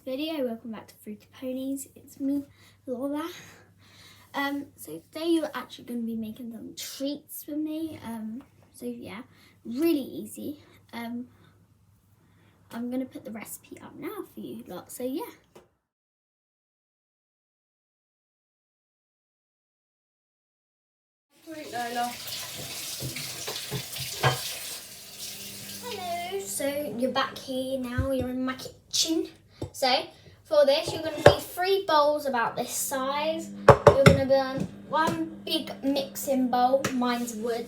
video. Welcome back to Fruity Ponies. It's me, Lola. So today you're actually going to be making some treats with me. So yeah, really easy. I'm going to put the recipe up now for you lot. So yeah. Right, Lola. Hello. So you're back here now. You're in my kitchen. So for this, you're going to need 3 bowls about this size. You're going to burn 1 big mixing bowl. Mine's wood.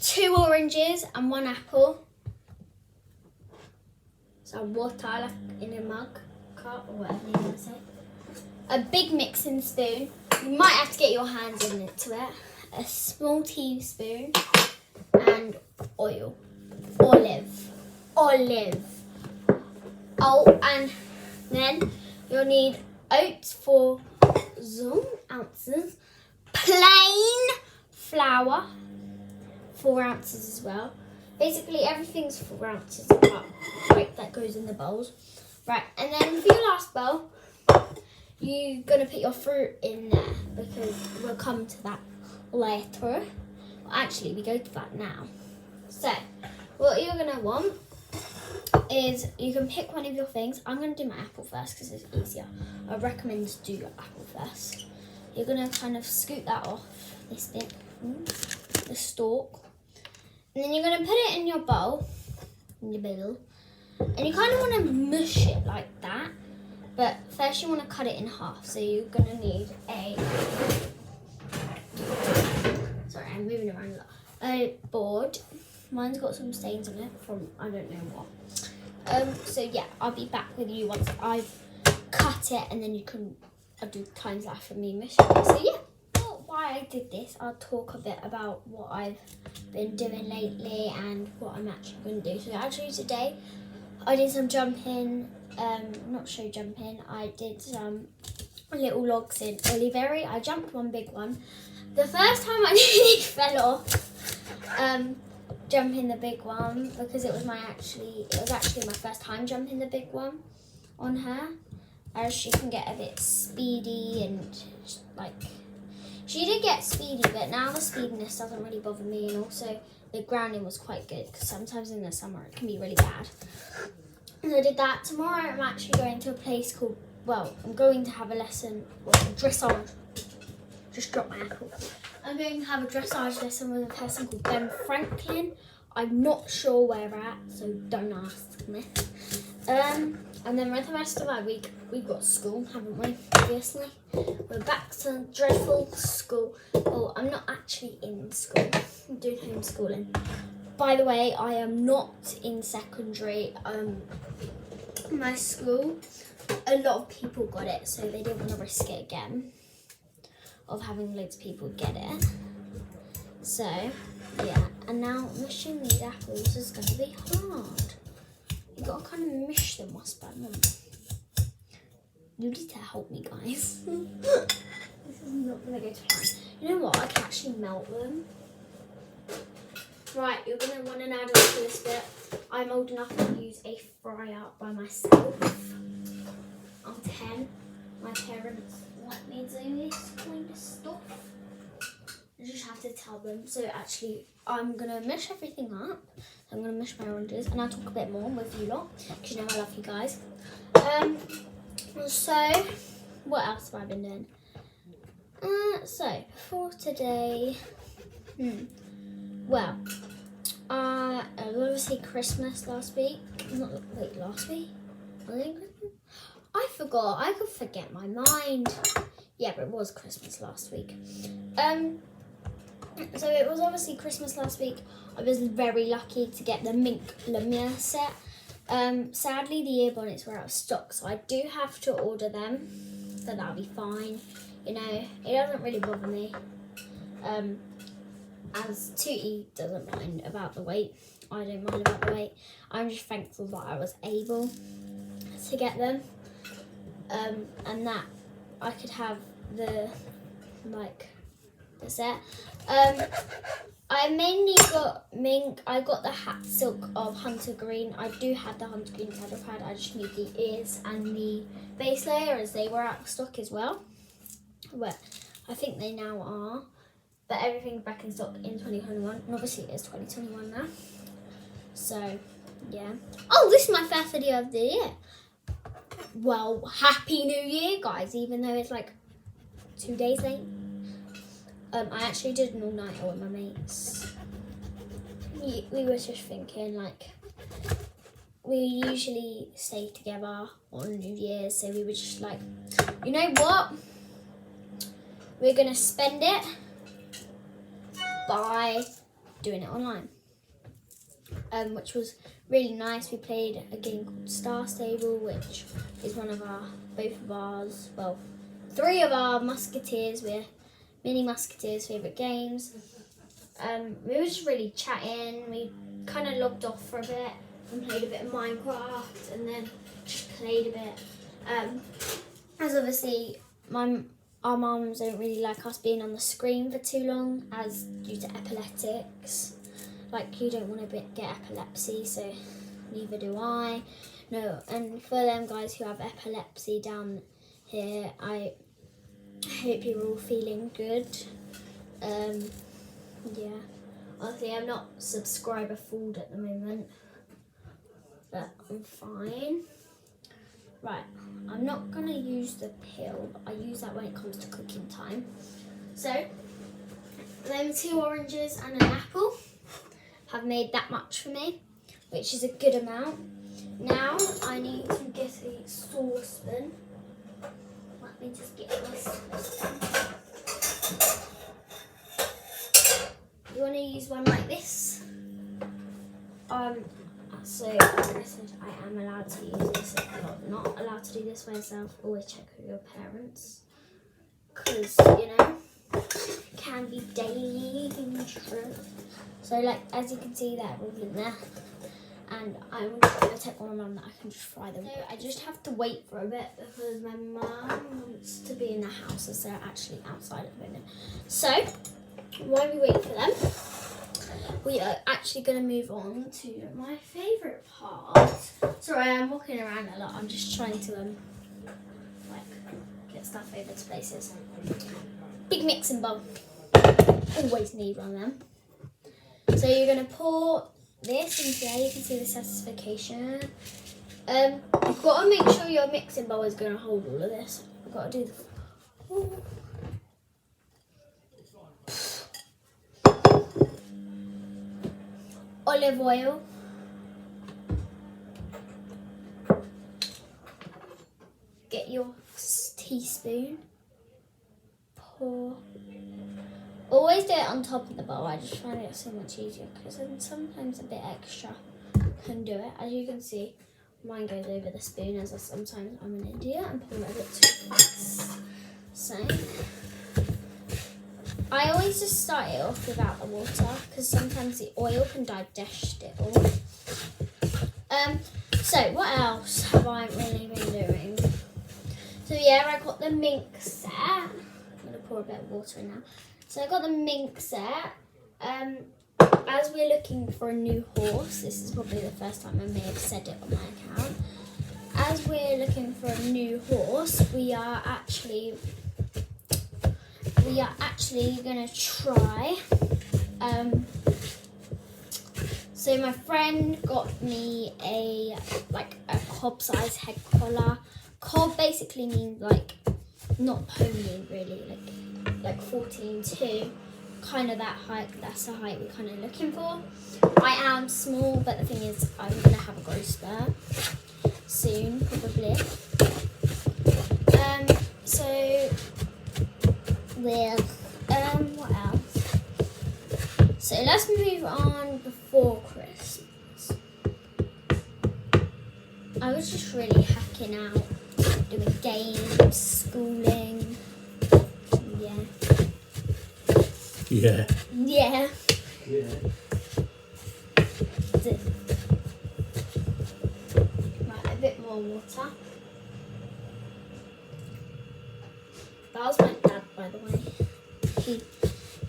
2 oranges and 1 apple. Some water like in a mug, cup, or whatever you want to say. A big mixing spoon. You might have to get your hands into it. A small teaspoon and oil. Olive. Oh, and then you'll need oats for 0 ounces. Plain flour, 4 ounces as well. Basically, everything's 4 ounces apart, right, that goes in the bowls. Right, and then for your last bowl, you're going to put your fruit in there because we'll come to that later. Well, actually, we go to that now. So, what you're going to want is you can pick one of your things. I'm going to do my apple first because it's easier. I recommend to do your apple first. You're going to kind of scoot that off, this bit, the stalk. And then you're going to put it in your bowl, in your middle. And you kind of want to mush it like that. But first you want to cut it in half. So you're going to need sorry, I'm moving around a lot. A board. Mine's got some stains on it from I don't know what. So yeah, I'll be back with you once I've cut it, and then you can do times laugh at me mushing it. So yeah, why I did this, I'll talk a bit about what I've been doing lately and what I'm actually going to do. So actually today I did some jumping, not show jumping, I did some little logs in Oliveri. I jumped 1 big one. The first time I nearly fell off jumping the big one because it was actually my first time jumping the big one on her, as she can get a bit speedy and like she did get speedy, but now the speediness doesn't really bother me, and also the grounding was quite good because sometimes in the summer it can be really bad. And I did that. Tomorrow I'm actually going to a place called, I'm going to have a lesson, dressage. Just dropped my apple. I'm going to have a dressage lesson with a person called Ben Franklin. I'm not sure where at, so don't ask me. And then for the rest of our week, we've got school, haven't we? Obviously. We're back to dreadful school. Oh, I'm not actually in school. I'm doing homeschooling. By the way, I am not in secondary. My school, a lot of people got it, so they didn't want to risk it again of having loads of people get it. So, yeah. And now mushing these apples is going to be hard. You got to kind of mush them whilst spanning them. You need to help me, guys. This is not going to go to plan. You know what? I can actually melt them. Right, you're going to want to add a this bit. I'm old enough to use a fryer by myself. I'm 10. My parents let me do this kind of stuff. You just have to tell them. So actually, I'm going to mush everything up. I'm going to mush my oranges, and I'll talk a bit more with you lot, because you know I love you guys. So, what else have I been doing? So, for today, obviously Christmas last week. Last week? Was it Christmas? I forgot. I could forget my mind. Yeah, but it was Christmas last week. So it was obviously Christmas last week. I was very lucky to get the Mink Lumiere set. Sadly, the ear bonnets were out of stock, so I do have to order them, but that'll be fine. You know, it doesn't really bother me. As Tootie doesn't mind about the weight, I don't mind about the weight. I'm just thankful that I was able to get them, and that I could have the set. I mainly got mink. I got the hat silk of hunter green. I do have the hunter green saddle pad. I just need the ears and the base layer as they were out of stock as well. But I think they now are. But everything's back in stock in 2021. And obviously it is 2021 now. So, yeah. Oh, this is my first video of the year. Well, Happy New Year, guys, even though it's like 2 days late. I actually did an all-nighter with my mates. We were just thinking, like, we usually stay together on New Year's, so we were just like, you know what? We're going to spend it by doing it online. Which was really nice. We played a game called Star Stable, which is one of three of our musketeers. We're mini musketeers' favourite games. We were just really chatting. We kind of logged off for a bit and played a bit of Minecraft, and then just played a bit. As obviously our mums don't really like us being on the screen for too long, as due to epileptics. Like, you don't want to get epilepsy, so neither do I. No, and for them guys who have epilepsy down here, I hope you're all feeling good. Yeah, honestly, I'm not subscriber fooled at the moment, but I'm fine. Right, I'm not going to use the pill, but I use that when it comes to cooking time. So, them 2 oranges and an apple have made that much for me, which is a good amount. Now I need to get a saucepan. Let me just get my saucepan. You want to use one like this. So like I said, I am allowed to use this. If you're not allowed to do this by yourself, always check with your parents, because you know, it can be dangerous. So like, as you can see, they're all in there, and I'm going to take one of them that I can just fry them. So I just have to wait for a bit because my mum wants to be in the house as they're actually outside at the moment. So while we wait for them, we are actually going to move on to my favourite part. Sorry, I'm walking around a lot. I'm just trying to like get stuff over to places. Big mixing bowl. Always need one of them. So you're going to pour this into there. You can see the satisfaction. You've got to make sure your mixing bowl is going to hold all of this. You've got to do the... Olive oil. Get your teaspoon. Pour. Always do it on top of the bowl. I just find it so much easier because then sometimes a bit extra can do it. As you can see, mine goes over the spoon as sometimes I'm an idiot and pour it a bit too fast. So I always just start it off without the water because sometimes the oil can digest it all. So what else have I really been doing? So yeah, I got the mink set. I'm going to pour a bit of water in now. So I got the mink set. As we're looking for a new horse, this is probably the first time I may have said it on my account. As we're looking for a new horse, we are actually going to try. So my friend got me a cob size head collar. Cob basically means like not pony really, like 14'2", kind of that height. That's the height we're kind of looking for. I am small, but the thing is, I'm gonna have a growth spurt soon, probably. So with what else? So let's move on before Christmas. I was just really hacking out, doing games, schooling. Yeah. Yeah. Right, a bit more water. That was my dad, by the way.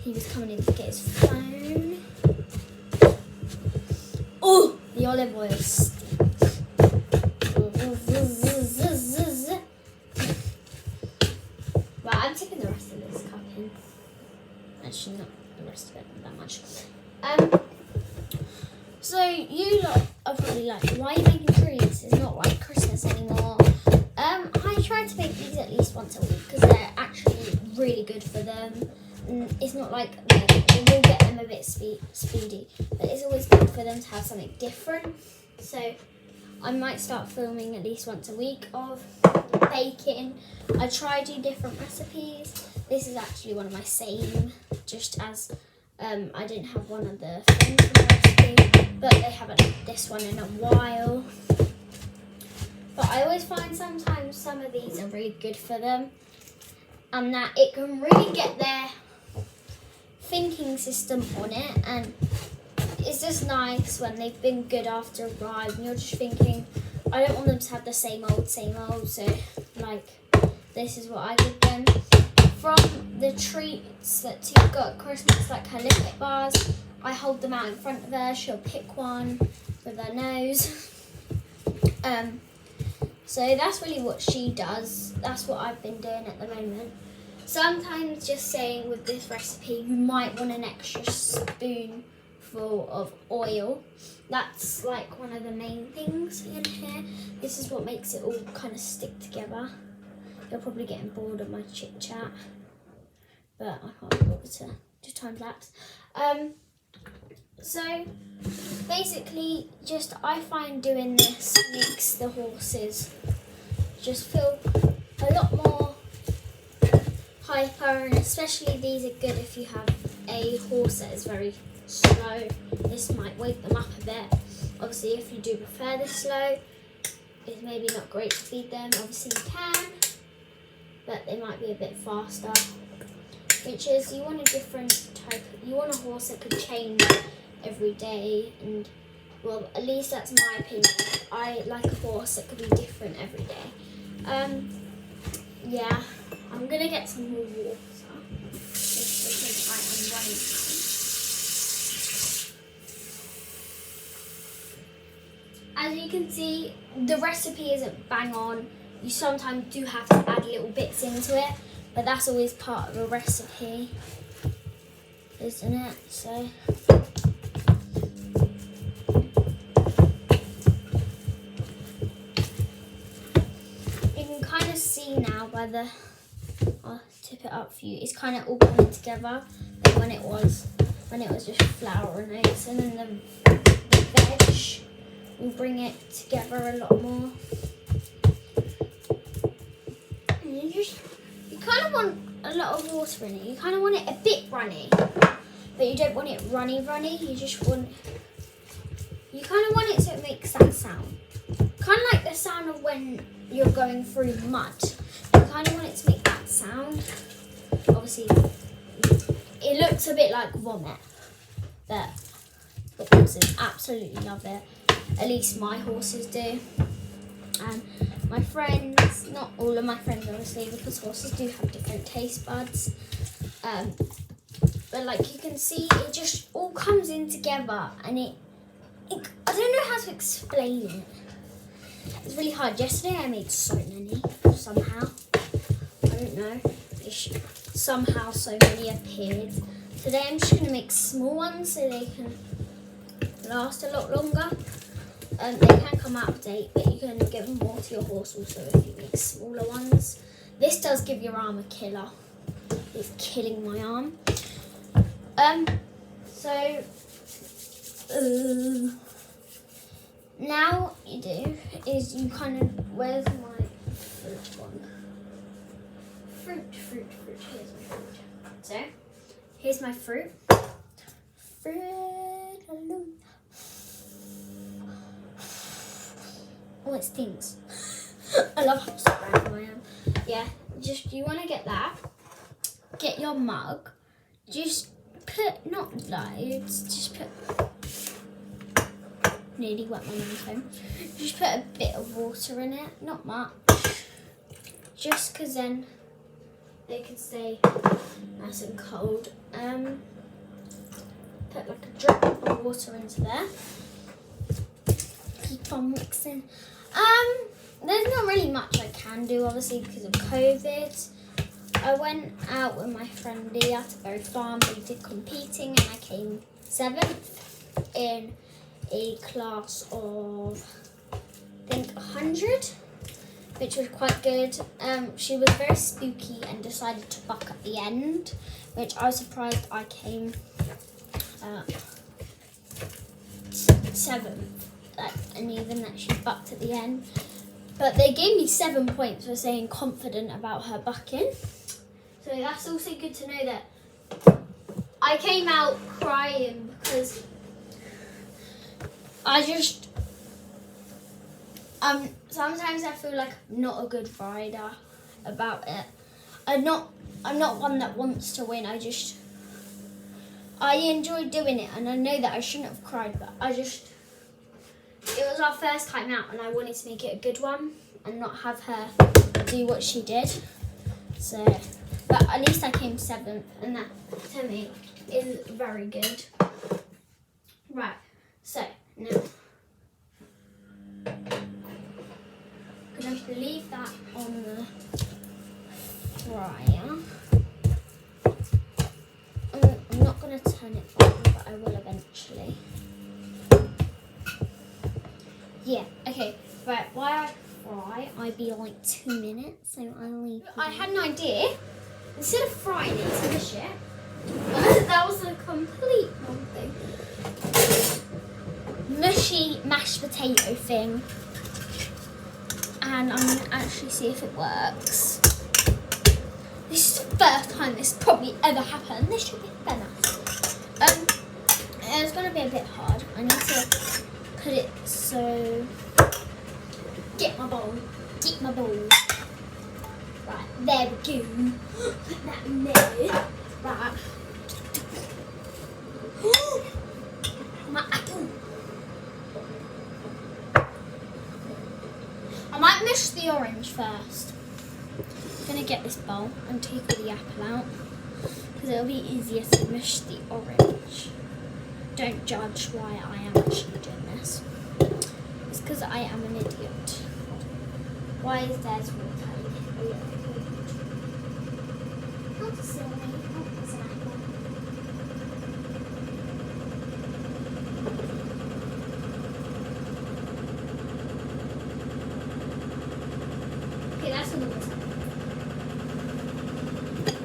he was coming in to get his phone. Oh, the olive oil stinks. Right, I'm taking the rest of this cup in. Actually, not the rest of it, not that much. So you lot are probably like, why are you making treats? It's not like Christmas anymore. I try to make these at least once a week because they're actually really good for them. And it's not like they will get them a bit speedy, but it's always good for them to have something different. So I might start filming at least once a week of baking. I try to do different recipes. This is actually one of my same, just as I didn't have one of the things from the recipe, but they haven't had this one in a while. But I always find sometimes some of these are really good for them, and that it can really get their thinking system on it, and it's just nice when they've been good after a while and you're just thinking, I don't want them to have the same old, so like this is what I give them. From the treats that T got at Christmas, like her lip bars, I hold them out in front of her, she'll pick one with her nose. So that's really what she does. That's what I've been doing at the moment. Sometimes just saying with this recipe, you might want an extra spoonful of oil. That's like one of the main things in here. This is what makes it all kind of stick together. You're probably getting bored of my chit chat, but I can't be bothered to do time lapse. So basically, just I find doing this makes the horses just feel a lot more hyper, and especially these are good if you have a horse that is very slow. This might wake them up a bit. Obviously, if you do prefer this slow, it's maybe not great to feed them. Obviously you can, but they might be a bit faster. Which is, you want a different type. You want a horse that could change every day, and well, at least that's my opinion. I like a horse that could be different every day. Yeah, I'm gonna get some more water just because I am running out. As you can see, the recipe isn't bang on. You sometimes do have to add little bits into it, but that's always part of a recipe, isn't it? So you can kind of see now by the, I'll tip it up for you, it's kind of all coming together, like when it was just flour and oats, and then the veg will bring it together a lot more. And you kind of want a lot of water in it. You kind of want it a bit runny, but you don't want it runny. You just want, you kind of want it so it makes that sound. Kind of like the sound of when you're going through mud. You kind of want it to make that sound. Obviously, it looks a bit like vomit, but the horses absolutely love it. At least my horses do. And my friends, not all of my friends obviously, because horses do have different taste buds. But like you can see, it just all comes in together, and I don't know how to explain it. It's really hard. Yesterday I made so many, somehow. I don't know. Somehow so many appeared. Today I'm just going to make small ones so they can last a lot longer. They can come out of date, but you can give them more to your horse also if you make smaller ones. This does give your arm a killer. It's killing my arm. Now you do is you kind of, where's my fruit one? Fruit. Here's my fruit. So, here's my fruit. Oh, it stings. I love how surprised I am. Yeah, just you want to get that. Get your mug. Just put, not loads, just put, nearly wet my mouth. Just put a bit of water in it, not much. Just because then they can stay nice and cold. put like a drop of water into there. Keep on mixing. There's not really much I can do, obviously, because of COVID. I went out with my friend Leah to go farm. We did competing, and I came 7th in a class of, I think, 100, which was quite good. She was very spooky and decided to buck at the end, which I was surprised I came 7th, and even that she bucked at the end. But they gave me 7 points for saying confident about her bucking. So that's also good to know that I came out crying because I just, sometimes I feel like I'm not a good rider about it. I'm not one that wants to win. I enjoy doing it, and I know that I shouldn't have cried, but it was our first time out, and I wanted to make it a good one and not have her do what she did. So, but at least I came 7th, and that to me is very good. Right, so now I'm going to leave that on the fryer. I'm not going to turn it on, but I will eventually. Yeah, okay, right, while I fry, I'd be like 2 minutes, so I'll leave. I had an idea. Instead of frying it, to mush it. That was a complete wrong thing. Mushy mashed potato thing. And I'm going to actually see if it works. This is the first time this probably ever happened. This should be better. It's going to be a bit hard. I need to put it so... Get my bowl. Get my bowl. Right, there we go. Put that in there. Right. My apple. I might mush the orange first. I'm going to get this bowl and take all the apple out, because it'll be easier to mush the orange. Don't judge why I am actually doing this. It's because I am an idiot. Why is theirs water? How silly. How is an apple? Okay, that's a little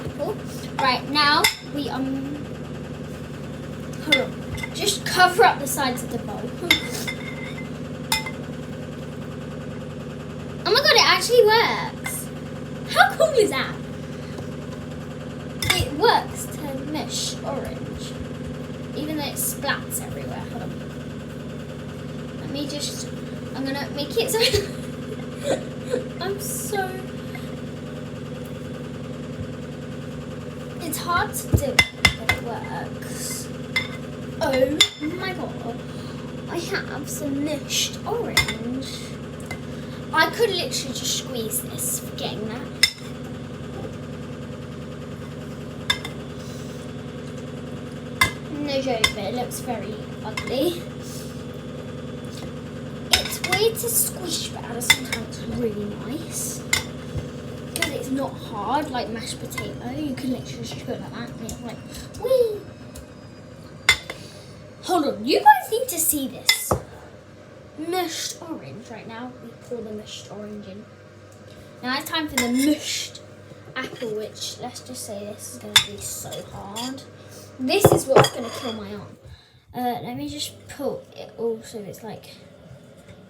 apple. Right, now we hold on. Just cover up the sides of the bowl. Oh my god, it actually works. How cool is that? It works to mush orange, even though it splats everywhere. Hold on. Let me just, I'm gonna make it so I'm so, it's hard to do, but it works. Oh my god, I have some mushed orange. I could literally just squeeze this, forgetting that. No joke, but it looks very ugly. It's weird to squish, but at the same time it's really nice. Because it's not hard, like mashed potato. You can literally just do it like that, and it's like, whee! Hold on, you guys need to see this. Mushed orange right now. We pour the mushed orange in. Now it's time for the mushed apple, which, let's just say this is going to be so hard. This is what's going to kill my arm. Let me just put it all so it's like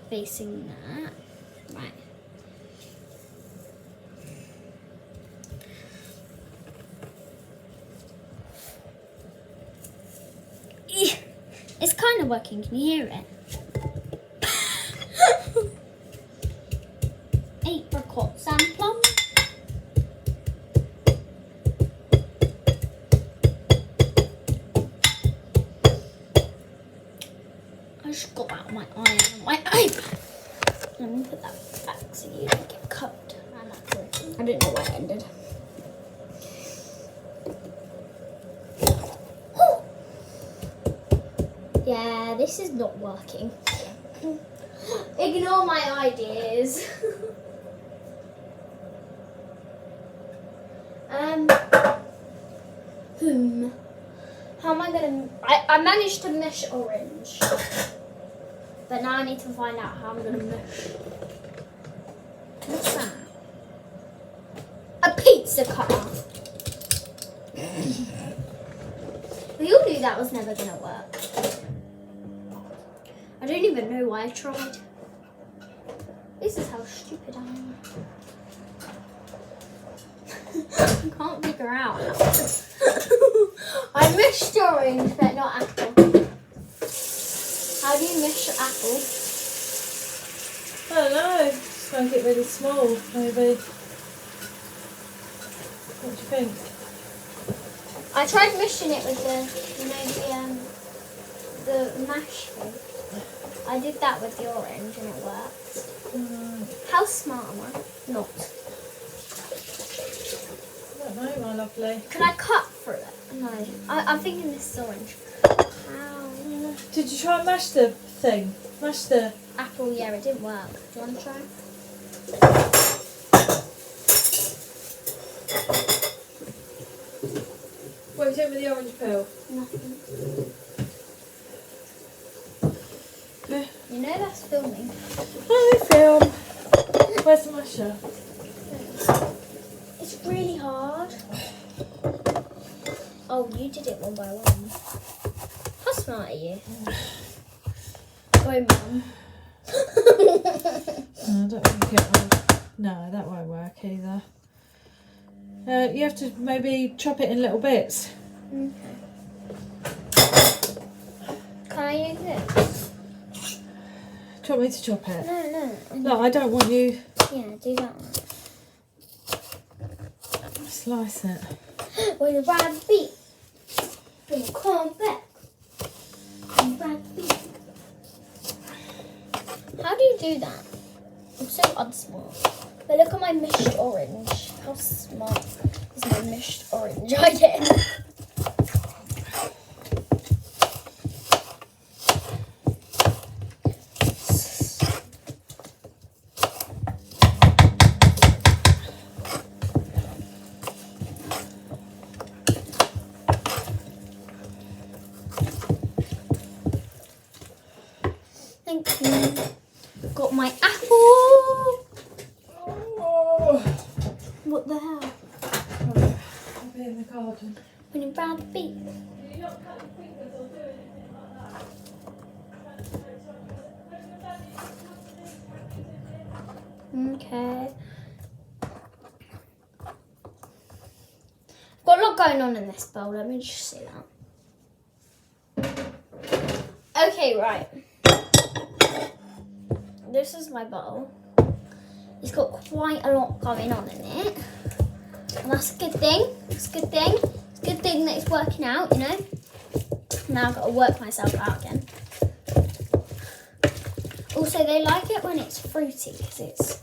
facing that. Right. It's kind of working. Can you hear it? Apricots and plum. I just got that on my eye and my iPad. Let me put that back so you don't get cut. I don't know where it ended. Yeah, this is not working. Ignore my ideas. How am I gonna? I managed to mesh orange, but now I need to find out how I'm gonna mesh. What's that? A pizza cutter. We all knew that was never gonna work. I don't even know why I tried. This is how stupid I am. I can't figure out. I meshed orange, but not apple. How do you mesh apple? I don't know. Just make it really small, maybe. What do you think? I tried meshing it with the mash thing. I did that with the orange and it worked. How smart am I? Not. I don't know, my lovely. Can I cut through it? No. I'm thinking this is orange. Ow. Did you try and mash the thing? Mash the... Apple, yeah, it didn't work. Do you want to try? What are you doing with the orange peel? Nothing. Yeah. You know that's filming. Oh, they film. Where's the masher? It's really hard. Oh, you did it one by one. How smart are you? Go, Mum. No, I don't think it will. No, that won't work either. You have to maybe chop it in little bits. Okay. Can I use it? Do you want me to chop it? No. No, I don't want you... Yeah, do that one. Slice it. When the rabbit beat, when you come back, when the rabbit beat. How do you do that? I'm so unsmart. But look at my meshed orange. How smart is my meshed orange? I did. Thank you. Got my apple. Oh. What the hell? I'll be in the garden. When you grab the beat. Okay. Got a lot going on in this bowl. Let me just see that. Okay, right. This is my bowl. It's got quite a lot going on in it. And that's a good thing. It's a good thing. It's a good thing that it's working out, you know. Now I've got to work myself out again. Also, they like it when it's fruity because it's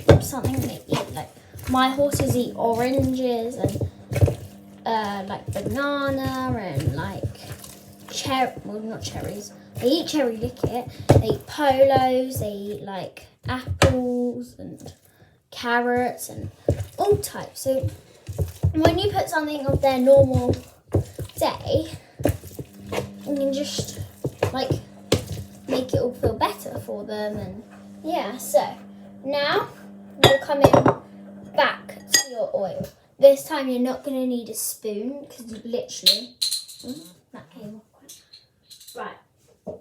like something they eat. Like my horses eat oranges and like banana and like well, not cherries. They eat cherry licket. They eat polos. They eat like apples and carrots and all types. So when you put something of their normal day, you can just like make it all feel better for them. And yeah, so now we're coming back to your oil. This time you're not going to need a spoon because you literally that came off quite. Right,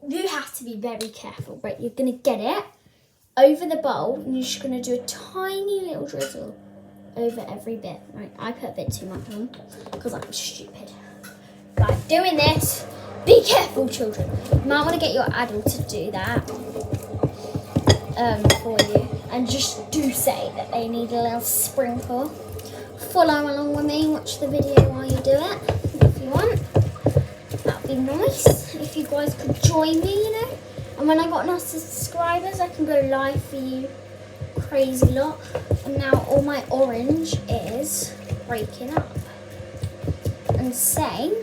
you have to be very careful. Right, you're going to get it over the bowl and you're just going to do a tiny little drizzle over every bit. Right, I put a bit too much on because I'm stupid. Right, doing this. Be careful, children. You might want to get your adult to do that for you. And just do say that they need a little sprinkle. Follow along with me. Watch the video while you do it, if you want. That would be nice if you guys could join me, you know. And when I got enough subscribers, I can go live for you. Crazy lot. And now all my orange is breaking up. And same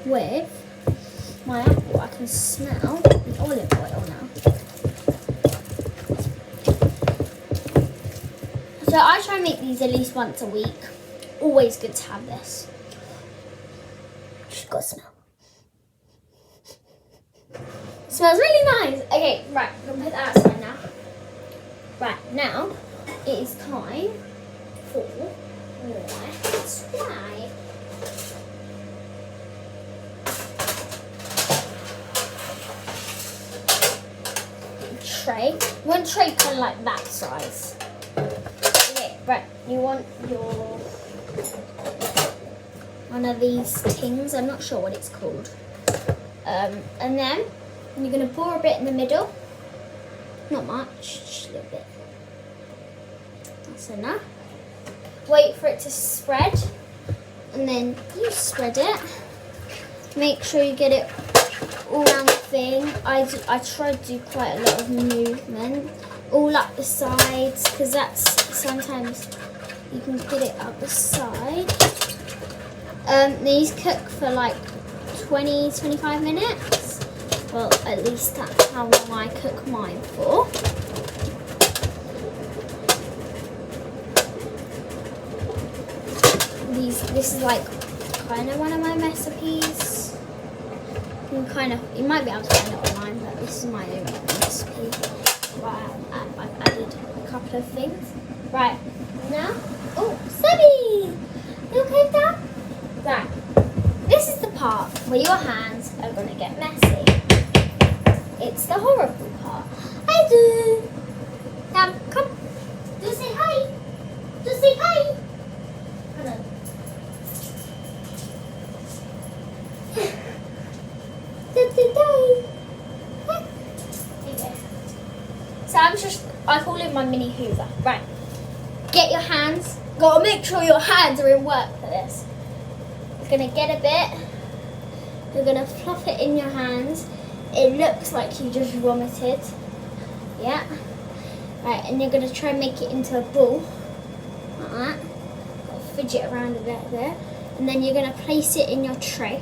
with my apple, I can smell the olive oil now. So I try and make these at least once a week. Always good to have this. Just got to smell. Smells really nice. Okay, right, I'm gonna put that outside now. Right, now it is time for let's try. Tray. You want a tray kind of like that size. Okay, right. You want your one of these tins. I'm not sure what it's called. And then you're gonna pour a bit in the middle. Not much, just a little bit. That's enough. Wait for it to spread, and then you spread it. Make sure you get it all around the thing. I try to do quite a lot of movement, all up the sides, because that's sometimes you can get it up the side. These cook for like 20-25 minutes. Well, at least that's how long I cook mine for. This is like kind of one of my recipes. You might be able to find it online, but this is my own recipe. Right, I've added a couple of things. Right, now, oh, Sebby! You okay with that? Right, this is the part where your hands are going to get messy. It's the horrible part. I do. Now, come. Just say hi. Just say hi. Hold on. So I call it my mini Hoover. Right. Get your hands. Gotta make sure your hands are in work for this. You're gonna get a bit. You're gonna fluff it in your hands. It looks like you just vomited. Yeah. Right, and you're gonna try and make it into a ball. Like that. Gotta fidget around a bit there. And then you're gonna place it in your tray.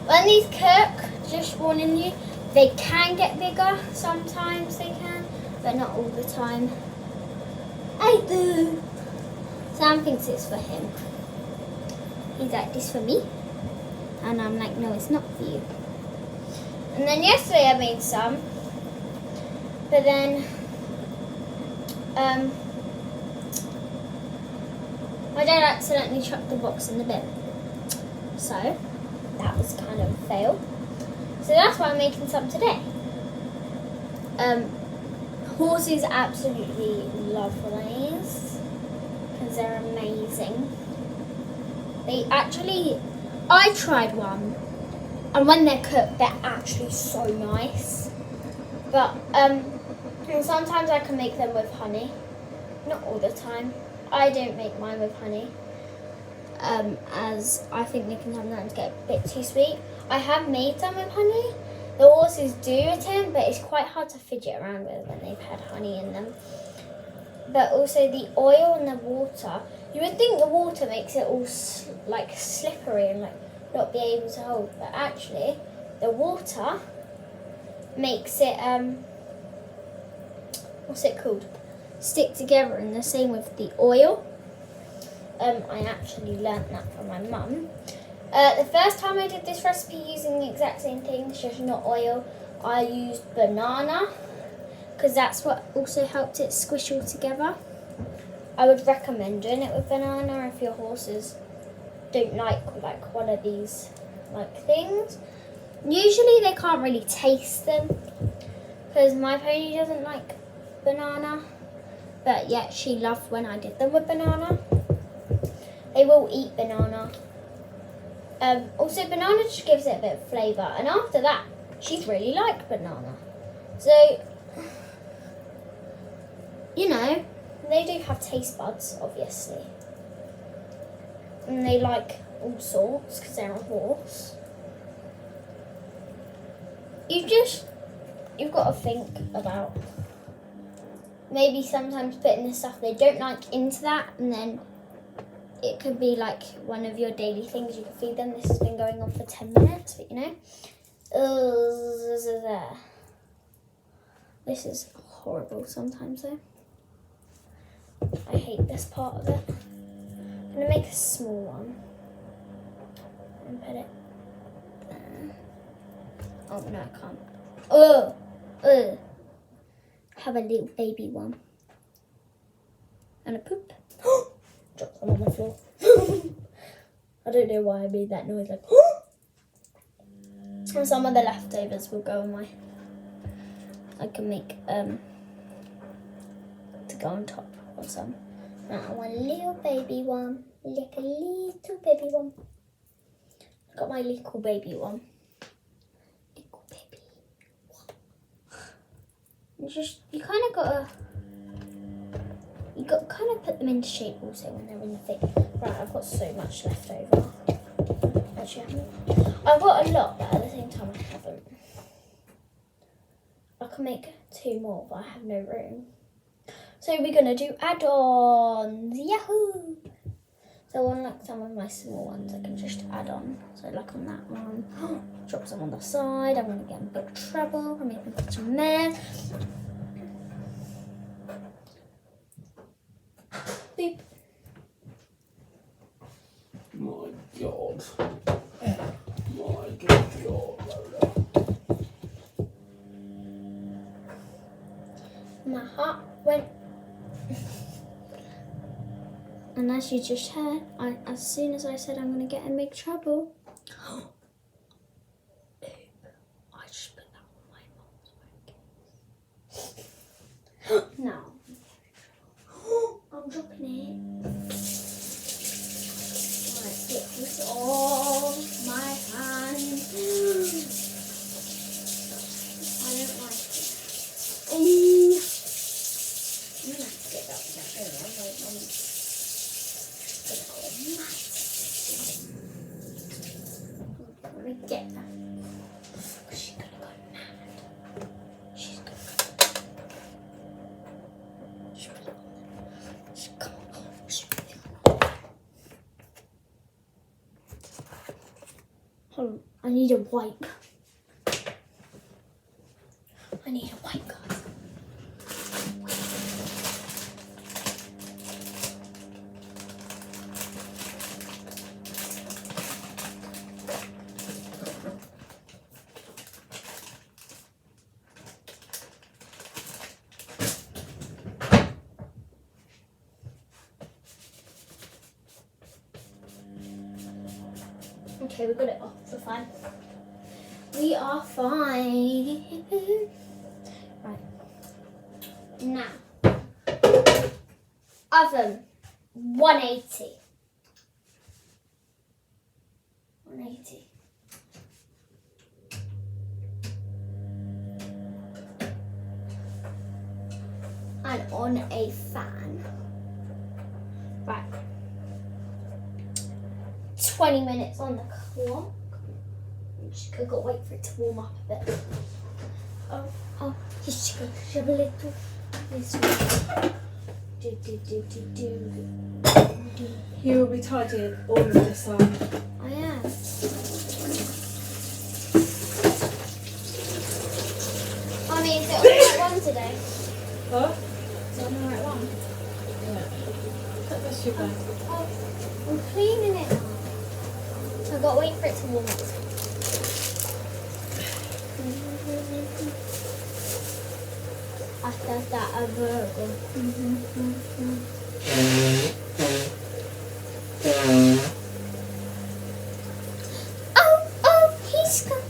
When these cook, just warning you, they can get bigger. Sometimes they can, but not all the time. I do. Sam thinks it's for him. He's like, this for me? And I'm like, no, it's not for you. And then yesterday I made some, but then my dad accidentally chucked the box in the bin. So that was kind of a fail. So that's why I'm making some today. Horses absolutely love these because they're amazing. I tried one, and when they're cooked, they're actually so nice. But and sometimes I can make them with honey. Not all the time. I don't make mine with honey. As I think they can sometimes get a bit too sweet. I have made some with honey. The horses do attempt, but it's quite hard to fidget around with when they've had honey in them. But also the oil and the water. You would think the water makes it all like slippery and like not be able to hold, but actually the water makes it what's it called? Stick together, and the same with the oil. I actually learnt that from my mum. The first time I did this recipe using the exact same thing, just not oil, I used banana because that's what also helped it squish all together. I would recommend doing it with banana if your horses don't like one of these things. Usually they can't really taste them because my pony doesn't like banana, but yet she loved when I did them with banana. They will eat banana. Also, banana just gives it a bit of flavour, and after that, she's really liked banana. So, you know, they do have taste buds, obviously. And they like all sorts, because they're a horse. You've got to think about maybe sometimes putting the stuff they don't like into that, and then it could be like one of your daily things you can feed them. This has been going on for 10 minutes, but you know. This is horrible sometimes though. I hate this part of it. I'm gonna make a small one and put it there. Oh no, I can't. Have a little baby one. And a poop. Drop them on the floor. I don't know why I made that noise like. And some of the leftovers will go in my. I can make to go on top of some. Now one little baby one, like a little baby one. I got my little baby one. Little baby one. You kind of gotta. You got kind of put them into shape also when they're in the thing. Right, I've got so much left over. Actually, I've got a lot, but at the same time, I haven't. I can make 2 more, but I have no room. So we're gonna do add-ons. Yahoo! So unlike some of my small ones, I can just add on. So like on that one, drop some on the side. I'm gonna get in big trouble for making such a mess. Beep. My God. My God, Lola. My heart went. And as you just heard, as soon as I said I'm going to get in big trouble, I just put that on my mom's case. No. I'm dropping it. Right, get this off my hand. I don't like it. Ooh. I'm going to have to get that one. I'm going to get that. She's going to go mad. She's going to go mad. Just put it on there. Just come on. Just put it on. Hold on. I need a wipe. I need a wipe, guys. Okay, we got it off. We're fine. We are fine. Right. Now, oven 180. 180. And on a fan. Right. 20 minutes on the clock. Just gotta wait for it to warm up a bit. Oh, just go shove a little this way. Do. You will be tidying all of this up. I am. I mean, is it on the right one today? Huh? Is it on the right one? Yeah. Put this your bag. Oh, I'm cleaning it now. I've got to wait for it to warm up. After that, a burger. Oh, he's coming.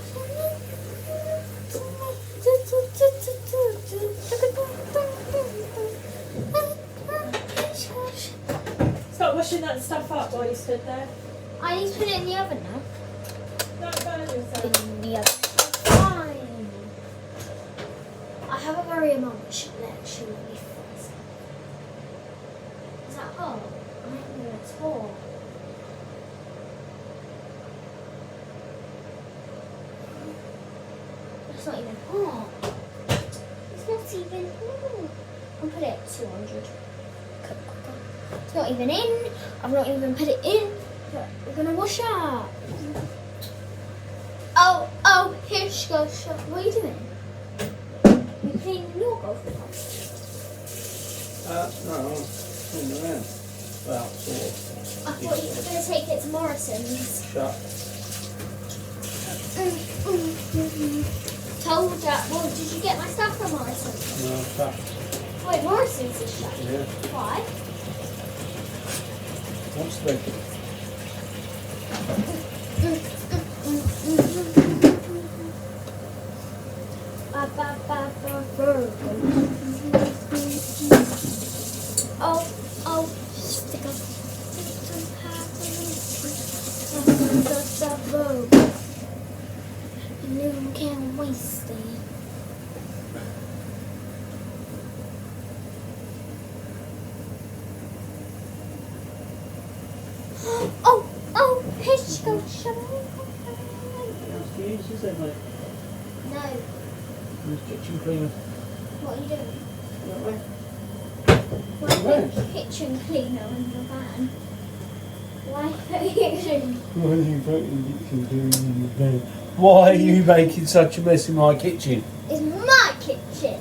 Stop washing that stuff up while you stood there. I need to put it in the oven now. Don't burn yourself. In the oven. Fine. I have a very mum that should let me fix it. Is that hot? I don't know it's hot. It's not even hot. It's not even hot. I'll put it at 200. Cook quicker. It's not even in. I've not even put it in. But we're gonna wash up. Oh, here she goes. What are you doing? You're cleaning your golf club. No, I'm cleaning around. Well, sort of. I thought you were gonna take it to Morrison's. Shut. Told ya. Well, did you get my stuff from Morrison's? No, shut. Wait, Morrison's is shut. Yeah. Why? What's the big? Oh, stick up. You can't waste it. Oh, here she goes. She said, mate. No, Who's kitchen cleaner? what are you doing? That way? Why put kitchen cleaner in your van? Why put kitchen? Why are you making such a mess in my kitchen? It's my kitchen.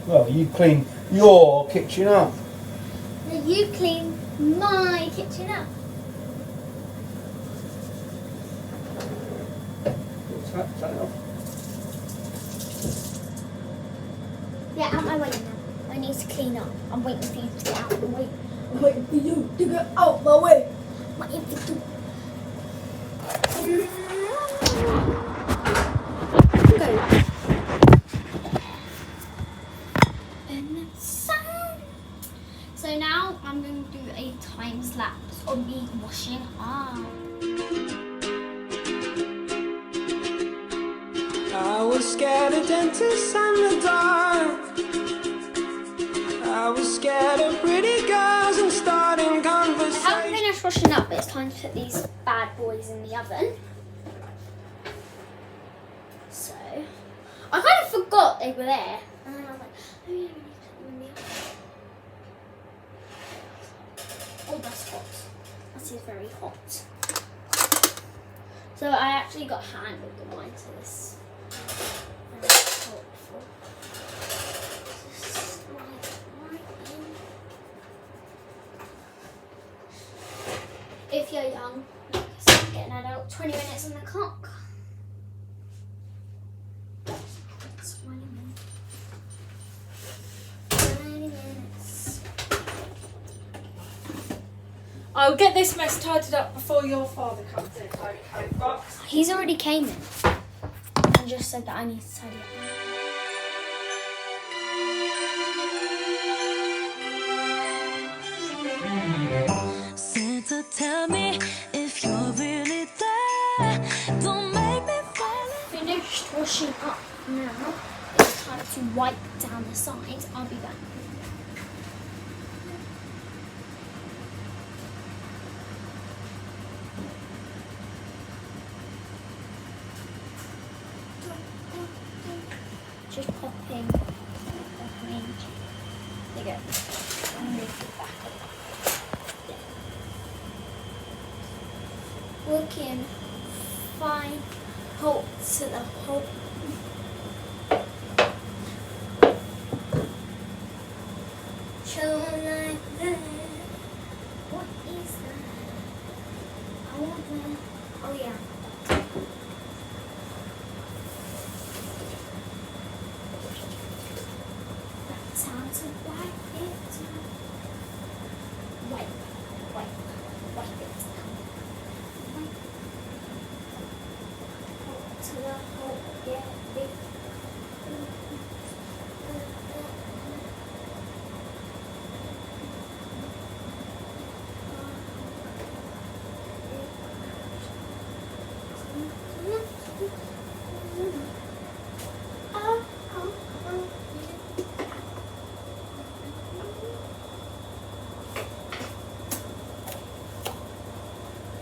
Well, you clean your kitchen up. Now you clean my kitchen up. What's that? Turn it off. Yeah, out my way now. I need to clean up. I'm waiting for you to get out of the way. I'm waiting for you to get out my way. I'm waiting for you. Go. And the sun. So now I'm going to do a time lapse of me washing up. I was scared of dentists and the dark. I was scared of pretty girls and starting I haven't conversations. finished washing up, but it's time to put these bad boys in the oven. So, I kind of forgot they were there. And then I was like, oh yeah, we need to put them in the oven. Oh, that's hot. That is very hot. So I actually got handled the wine to this. Very helpful. Just slide it right in. If you're young, start getting an adult 20 minutes on the clock. 20 minutes. 20 minutes. I'll get this mess tidied up before your father comes in. Okay, box. He's already came in and just said that I need to tidy up. Santa, tell me if you're really there. Don't make me fall. Finished washing up now. It's time to wipe down the sides. I'll be back. Just popping. There you go. And move it back up. There. Looking fine. Hold to the whole. Show like that. What is that? I want that. Oh yeah. Time to wipe it down. Wipe it down. Wipe. To the whole, yeah, big.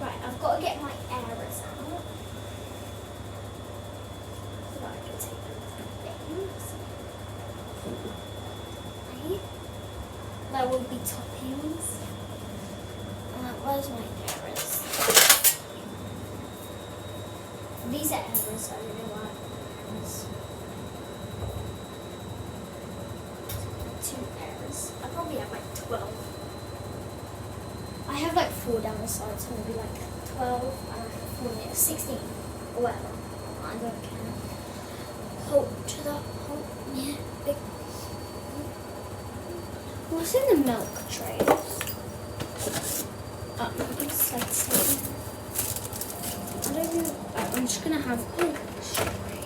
Right, I've got to get my errors out. So that I can take them things. Right. There will be toppings. Where's my errors? These are errors, I don't know why. Two errors. I probably have like 12. I have like 4 down the side, so maybe like 12, and I have 4 here, 16, or whatever. I don't care. Hold to the whole, yeah, big. What's in the milk trays? It's like something. I don't know. I'm just gonna have strawberry.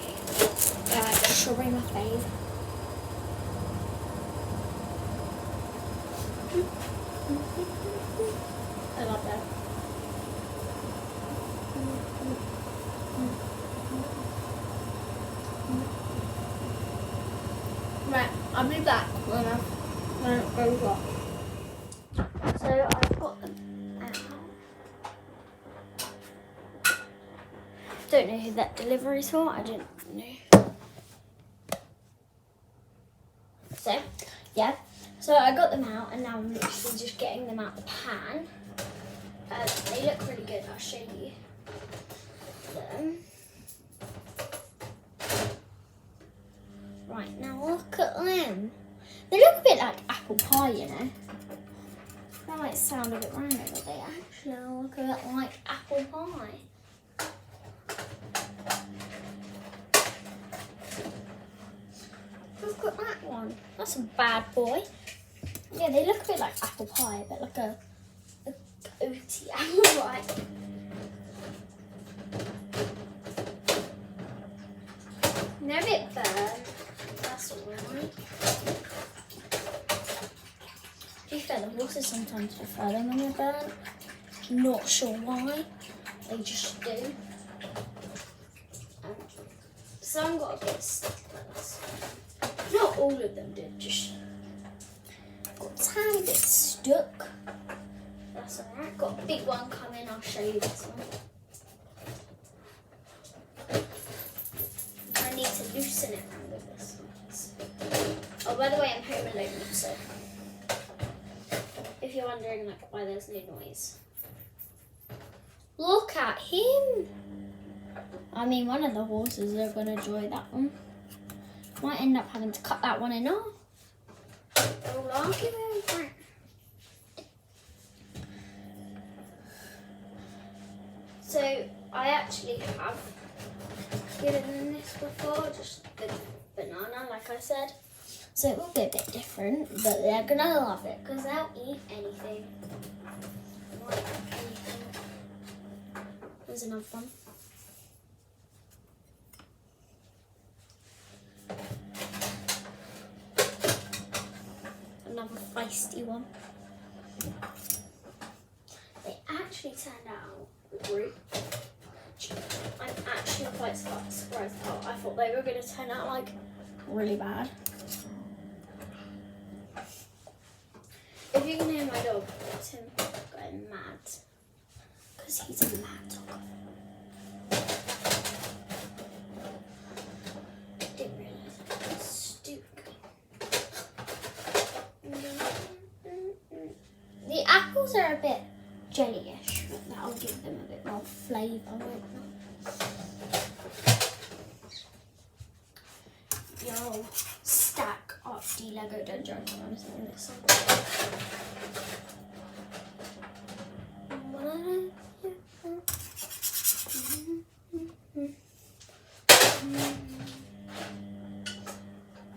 Strawberry my fave. I love that. Right, I'll be back when it goes off. So I've got them out. Don't know who that delivery's for. I don't know. So, yeah. So I got them out, and now I'm literally just getting them out the pan. They look really good. I'll show you them. Right, now look at them. They look a bit like apple pie, you know. That might sound a bit random, but they actually look a bit like apple pie. Look at that one. That's a bad boy. Yeah, they look a bit like apple pie, but like a goatee apple pie. They're a bit burnt. That's alright. To be fair, the horses sometimes prefer them when they're burnt. Not sure why. They just do. Some got a bit stuck like this. Not all of them did, just got a tiny bit stuck. That's alright. Got a big one coming, I'll show you this one. I need to loosen it around with this one. Oh, by the way, I'm home alone, so if you're wondering like why there's no noise. Look at him! I mean, one of the horses are going to enjoy that one. Might end up having to cut that one in half. They're all arguing over it. So, I actually have given them this before, just the banana, like I said. So it will be a bit different, but they're going to love it because they'll eat anything. Like anything. There's another one. Another feisty one. They actually turned out great. I'm actually quite surprised how I thought they were going to turn out like really bad. If you can hear my dog, it's him going mad. Because he's a mad dog. Didn't realise it was stupid. The apples are a bit jellyish. That'll give them a bit more flavour, won't it? Yo, stack up the Lego Dungeon. I'm saying this one.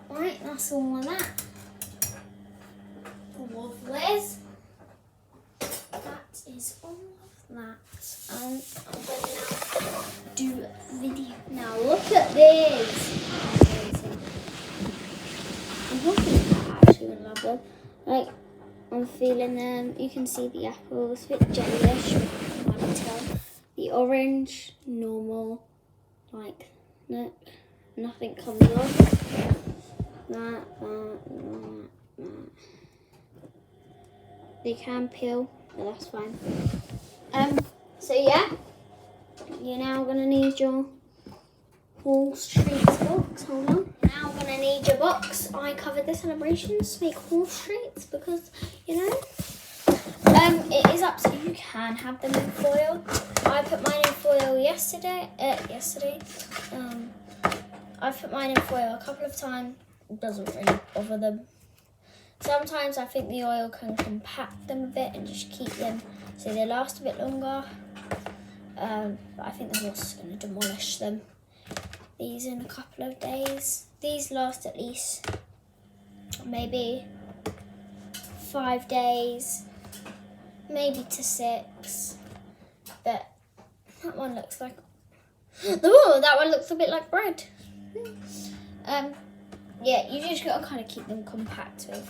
Right, that's all of that. Lovelies. That is all of that. And I'm going to now do video. Now look at this. I'm hoping that actually would love them. Like, I'm feeling them. You can see the apples, a bit jellyish, you can tell. The orange, normal, like, no, nothing comes off. That. They can peel, but that's fine. So yeah, you're now gonna need your horse treats box. Hold on. Now I'm gonna need your box. I covered the celebrations to make horse treats because, you know. It is up to you. You can have them in foil. I put mine in foil yesterday. I've put mine in foil a couple of times. It doesn't really bother them. Sometimes I think the oil can compact them a bit and just keep them so they last a bit longer. But I think the horse is going to demolish them. These in a couple of days. These last at least maybe 5 days, maybe to 6. But that one looks like, oh, that one looks a bit like bread. Yeah, you just got to kind of keep them compact with.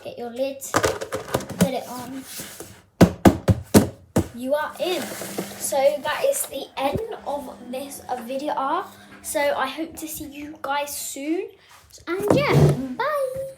Get your lid, put it on. You are in. So that is the end of this video. So I hope to see you guys soon. And yeah, bye.